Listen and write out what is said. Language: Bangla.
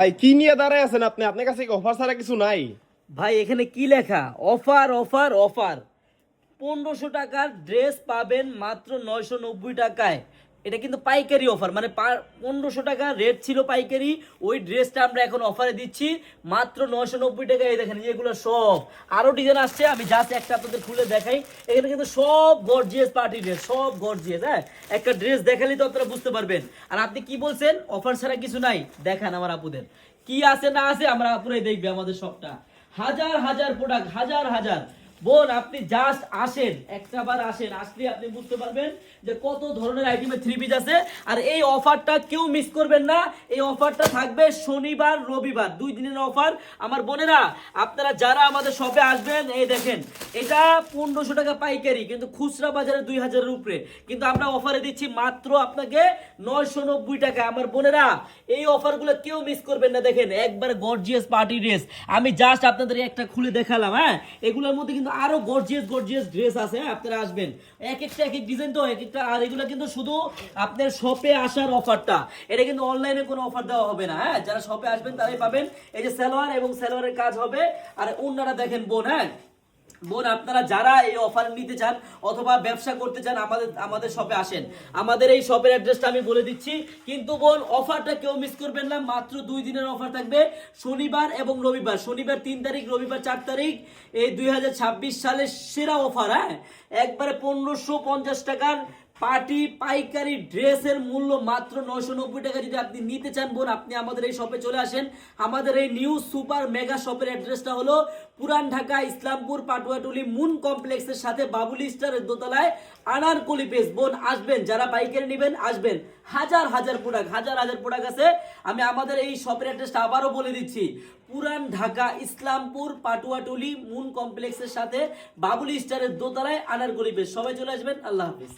ভাই কি নিয়ে দাঁড়ায় আছেন আপনি? আপনার কাছে কি অফার ছাড়া কিছু নাই? ভাই এখানে কি লেখা? Offer offer offer. 1500 টাকার ড্রেস পাবেন মাত্র 990 টাকায়। এটা কিন্তু পাইকারি অফার, মানে 1500 টাকা রেট ছিল পাইকারি, ওই ড্রেসটা আমরা এখন অফারে দিচ্ছি মাত্র 990 টাকায়। এই দেখেন এগুলো সব আরো ডিজাইন আসছে, আমি জাস্ট একটা আপনাদের খুলে দেখাই। এখানে কিন্তু সব গর্জিয়াস পার্টি ড্রেস, সব গর্জিয়াস। হ্যাঁ, একটা ড্রেস দেখালেই তো আপনারা বুঝতে পারবেন। আর আপনি কি বলছেন অফার ছাড়া কিছু নাই? দেখান আমার আপুদের কি আছে না আছে, আমরা আপুরাই দেখবে আমাদের সবটা। হাজার হাজার প্রোডাক্ট, হাজার হাজার। বোন আপনি জাস্ট আসেন, একটা বার আসেন, আসলে আপনি বুঝতে পারবেন যে কত ধরনের আইটেমের থ্রি পিস আছে। আর এই অফারটা কেউ মিস করবেন না। এই অফারটা থাকবে শনিবার রবিবার, 2 দিনের অফার। আমার বোনেরা, আপনারা যারা আমাদের শপে আসবেন, এই দেখেন এটা 1500 টাকা পাইকারি, কিন্তু খুচরা বাজারে 2000-এর উপরে, কিন্তু আমরা অফারে দিচ্ছি মাত্র আপনাকে 990 টাকা। আমার বোনেরা, এই অফারগুলো কেউ মিস করবেন না। দেখেন একবার গর্জিয়াস পার্টি ড্রেস, আমি জাস্ট আপনাদের একটা খুলে দেখালাম। হ্যাঁ, এগুলোর মধ্যে কিন্তু আরো গর্জিয়াস গর্জিয়াস ড্রেস আছে। হ্যাঁ, আপনারা আসবেন, এক একটা এক এক ডিজাইন তো এক একটা। আর এগুলো কিন্তু শুধু আপনার শপে আসার অফারটা, এটা কিন্তু অনলাইনে কোনো অফার দেওয়া হবে না। হ্যাঁ, যারা শপে আসবেন তারাই পাবেন। এই যে সালোয়ার এবং সালোয়ারের কাজ হবে। আর অন্যরা দেখেন বোন, হ্যাঁ বোন, আপনারা যারা এই অফার নিতে চান অথবা ব্যবসা করতে চান, আমাদের শপে আসেন। আমাদের এই শপের অ্যাড্রেসটা আমি বলে দিচ্ছি, কিন্তু বোন অফারটা কেউ মিস করবেন না। মাত্র 2 দিনের অফার থাকবে, শনিবার এবং রবিবার। শনিবার 3 তারিখ, রবিবার 4 তারিখ। এই 2026 সালের সেরা অফার। হ্যাঁ, একবারে 1550 টাকার পার্টি পাইকারি ড্রেসের মূল্য মাত্র 990 টাকা। যদি আপনি নিতে চান বোন, আপনি আমাদের এই শপে চলে আসেন। আমাদের এই নিউ সুপার মেগা শপের অ্যাড্রেসটা হলো পুরান ঢাকা ইসলামপুর পাটুয়াটুলি মুন কমপ্লেক্সের সাথে বাবুলি স্টারের দোতলায় আনারকলি পেজ। বোন আসবেন, যারা পাইকারি নেবেন আসবেন। হাজার হাজার প্রোডাক্ট, হাজার হাজার প্রোডাক্ট আছে। আমি আমাদের এই শপের অ্যাড্রেসটা আবারও বলে দিচ্ছি, পুরান ঢাকা ইসলামপুর পাটুয়াটুলি মুন কমপ্লেক্সের সাথে বাবুলি স্টারের দোতলায় আনারকলি পেজ। সবাই চলে আসবেন। আল্লাহ হাফিজ।